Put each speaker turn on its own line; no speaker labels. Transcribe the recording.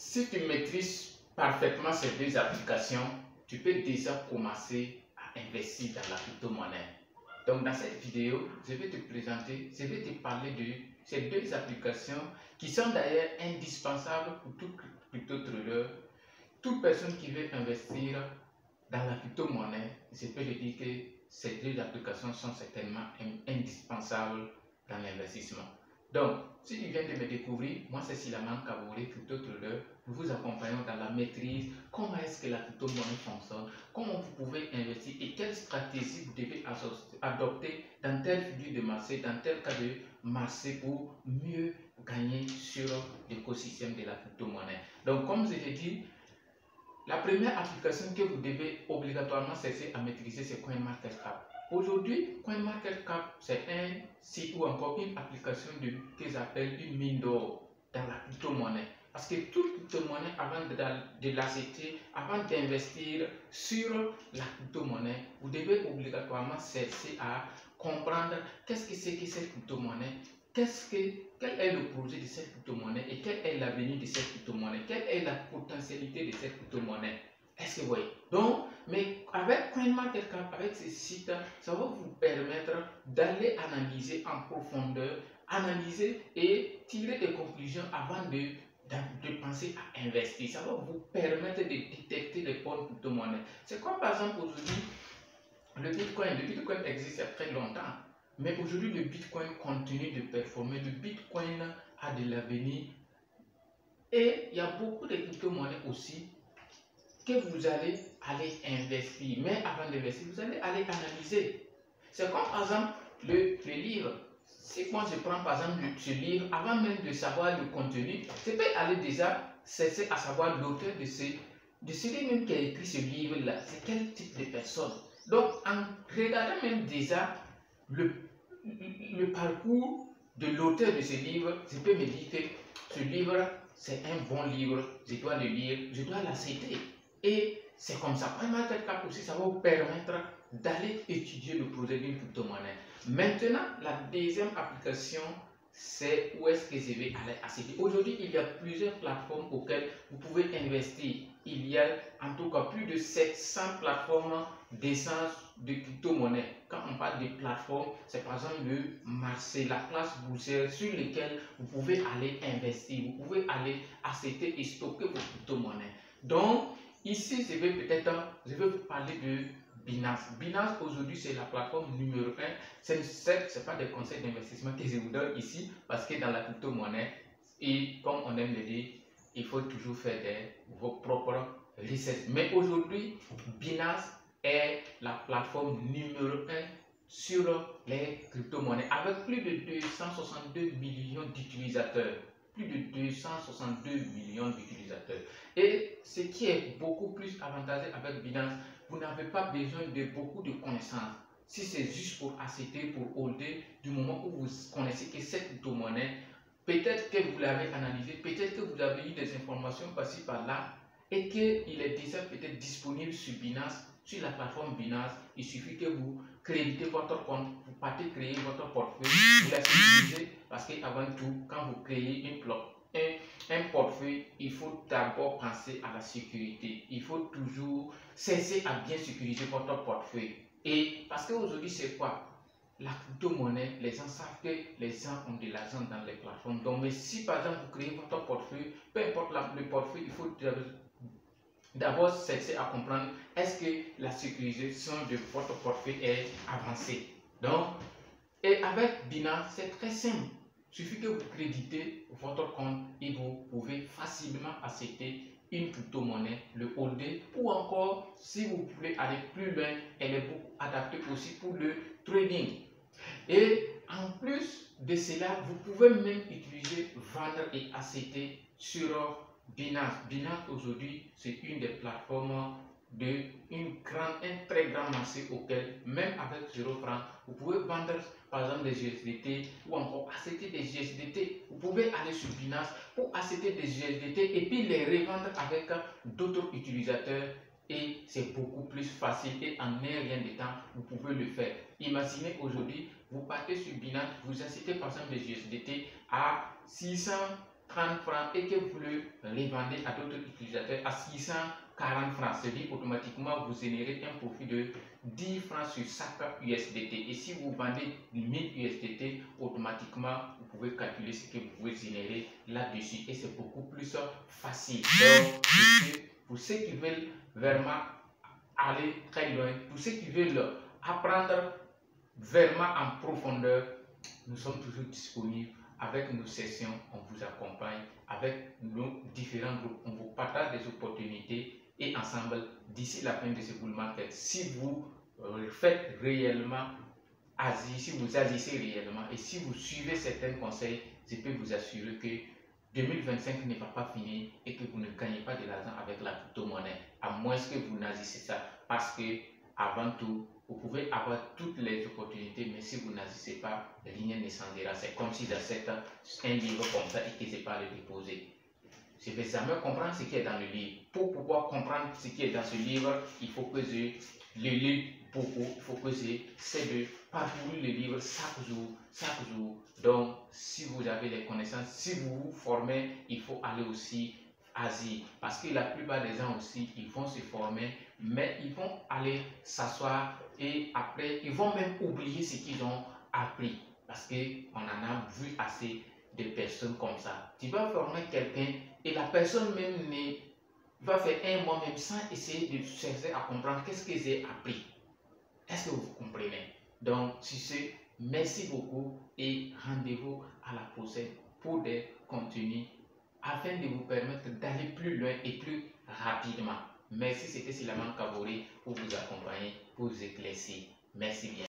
Si tu maîtrises parfaitement ces deux applications, tu peux déjà commencer à investir dans la crypto-monnaie. Donc dans cette vidéo, je vais te présenter, je vais te parler de ces deux applications qui sont d'ailleurs indispensables pour tout crypto-trader, toute personne qui veut investir dans la crypto-monnaie. Je peux te dire que ces deux applications sont certainement indispensables dans l'investissement. Donc, si tu viens de me découvrir, moi c'est Silaman Kabouré, crypto-trader. Nous vous accompagnons dans la maîtrise, comment est-ce que la crypto-monnaie fonctionne, comment vous pouvez investir et quelle stratégie vous devez adopter dans tel figure de marché, dans tel cas de marché pour mieux gagner sur l'écosystème de la crypto-monnaie. Donc, comme je l'ai dit, la première application que vous devez obligatoirement chercher à maîtriser, c'est CoinMarketCap. Aujourd'hui, CoinMarketCap, c'est un site ou encore une application que j'appelle une mine d'or dans la crypto-monnaie. Parce que toute crypto-monnaie, avant de l'acheter, avant d'investir sur la crypto-monnaie, vous devez obligatoirement chercher à comprendre qu'est-ce que c'est que cette crypto-monnaie, quel est le projet de cette crypto-monnaie et quel est l'avenir de cette crypto-monnaie, quelle est la potentialité de cette crypto-monnaie. Est-ce que vous voyez? Donc, mais avec CoinMarketCap, avec ce site, ça va vous permettre d'aller analyser en profondeur, analyser et tirer des conclusions avant de penser à investir. Ça va vous permettre de détecter les bonnes crypto-monnaies. C'est comme par exemple aujourd'hui, le Bitcoin existe il y a très longtemps. Mais aujourd'hui, le Bitcoin continue de performer. Le Bitcoin a de l'avenir. Et il y a beaucoup de crypto-monnaies aussi que vous allez aller investir. Mais avant d'investir, vous allez aller analyser. C'est comme par exemple le livre. Si moi je prends par exemple ce livre, avant même de savoir le contenu, je peux aller déjà chercher à savoir l'auteur de celui même qui a écrit ce livre-là. C'est quel type de personne. Donc, en regardant même déjà le parcours de l'auteur de ce livre, je peux me dire que ce livre, c'est un bon livre, je dois le lire, je dois l'accepter. Et c'est comme ça. CoinMarketCap aussi, ça va vous permettre d'aller étudier le projet d'une crypto-monnaie. Maintenant, la deuxième application, c'est où est-ce que je vais aller acheter. Aujourd'hui, il y a plusieurs plateformes auxquelles vous pouvez investir. Il y a en tout cas plus de 700 plateformes d'échange de crypto-monnaies. Quand on parle de plateformes, c'est par exemple le marché, la place boursière sur lesquelles vous pouvez aller investir. Vous pouvez aller acheter et stocker vos crypto-monnaies. Donc, ici, je vais vous parler de Binance. Binance, aujourd'hui, c'est la plateforme numéro 1. Ce n'est pas des conseils d'investissement que je vous donne ici, parce que dans la crypto-monnaie, et comme on aime le dire, il faut toujours faire vos propres recherches. Mais aujourd'hui, Binance est la plateforme numéro 1 sur les crypto-monnaies, avec plus de 262 millions d'utilisateurs. Plus de 262 millions d'utilisateurs. Et ce qui est beaucoup plus avantageux avec Binance, vous n'avez pas besoin de beaucoup de connaissances. Si c'est juste pour acheter, pour holder, du moment où vous connaissez que cette crypto-monnaie, peut-être que vous l'avez analysé, peut-être que vous avez eu des informations par-ci par-là, et qu'il est déjà peut-être disponible sur Binance, sur la plateforme Binance. Il suffit que vous créditez votre compte, vous partez créer votre portefeuille, vous la sécurisez, parce qu'avant tout, quand vous créez un portefeuille, il faut d'abord penser à la sécurité. Il faut toujours cesser à bien sécuriser votre portefeuille. Et parce qu'aujourd'hui, c'est quoi? La crypto-monnaie, les gens savent que les gens ont de l'argent dans les plateformes. Donc, mais si par exemple vous créez votre portefeuille, peu importe le portefeuille, il faut d'abord chercher à comprendre est-ce que la sécurisation de votre portefeuille est avancée. Donc, et avec Binance, c'est très simple. Il suffit que vous créditez votre compte et vous pouvez facilement acheter une crypto-monnaie, le holder, ou encore, si vous voulez aller plus loin, elle est beaucoup adaptée aussi pour le trading. Et en plus de cela, vous pouvez même utiliser, vendre et acheter sur Binance. Binance aujourd'hui, c'est une des plateformes de un très grand marché auquel, même avec 0 francs, vous pouvez vendre par exemple des USDT ou encore acheter des USDT. Vous pouvez aller sur Binance pour acheter des USDT et puis les revendre avec d'autres utilisateurs. Et c'est beaucoup plus facile et en un rien de temps, vous pouvez le faire. Imaginez aujourd'hui, vous partez sur Binance, vous achetez par exemple des USDT à 600 30 francs et que vous le revendez à d'autres utilisateurs à 640 francs, c'est-à-dire automatiquement vous générez un profit de 10 francs sur chaque USDT. Et si vous vendez 1000 USDT, automatiquement vous pouvez calculer ce que vous pouvez générer là-dessus et c'est beaucoup plus facile. Donc, pour ceux qui veulent vraiment aller très loin, pour ceux qui veulent apprendre vraiment en profondeur, nous sommes toujours disponibles. Avec nos sessions, on vous accompagne. Avec nos différents groupes, on vous partage des opportunités. Et ensemble, d'ici la fin de ce bull market, si vous faites réellement si vous agissez réellement et si vous suivez certains conseils, je peux vous assurer que 2025 ne va pas finir et que vous ne gagnez pas de l'argent avec la crypto-monnaie, à moins que vous n'agissez ça. Parce que, avant tout, vous pouvez avoir toutes les opportunités, mais si vous n'agissez pas, rien ne changera. C'est comme si j'achète un livre comme ça et que je n'ai pas le déposer. Je ne vais jamais comprendre ce qui est dans le livre. Pour pouvoir comprendre ce qui est dans ce livre, il faut que je le lis beaucoup. Il faut que j'essaie de parcourir le livre chaque jour, chaque jour. Donc, si vous avez les connaissances, si vous vous formez, il faut aller aussi agir. Parce que la plupart des gens aussi, ils vont se former, mais ils vont aller s'asseoir et après, ils vont même oublier ce qu'ils ont appris. Parce qu'on en a vu assez de personnes comme ça. Tu vas former quelqu'un et la personne même va faire un mois même sans essayer de chercher à comprendre qu'est-ce que j'ai appris. Est-ce que vous comprenez? Donc, sur ce, merci beaucoup et rendez-vous à la prochaine pour des contenus afin de vous permettre d'aller plus loin et plus rapidement. Merci, c'était Silaman Kabori pour vous accompagner, pour vous éclaircir. Merci bien.